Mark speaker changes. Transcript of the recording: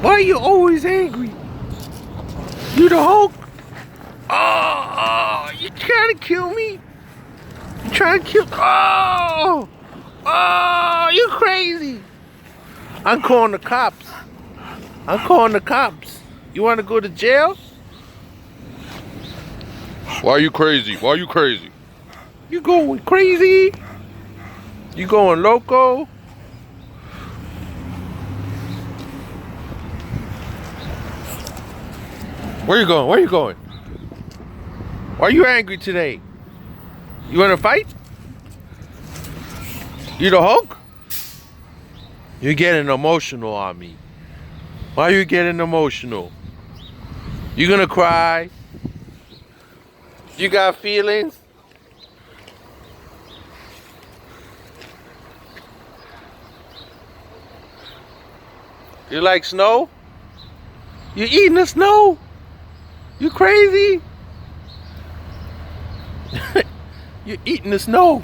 Speaker 1: Why are you always angry? You the Hulk? Oh, you trying to kill me? You trying to kill? Oh, you crazy? I'm calling the cops. I'm calling the cops. You want to go to jail?
Speaker 2: Why are you crazy? Why are you crazy?
Speaker 1: You going crazy? You going loco? Where you going? Where you going? Why are you angry today? You want to fight? You the Hulk? You're getting emotional on me. Why are you getting emotional? You gonna cry? You got feelings? You like snow? You eating the snow? You crazy? You eating the snow?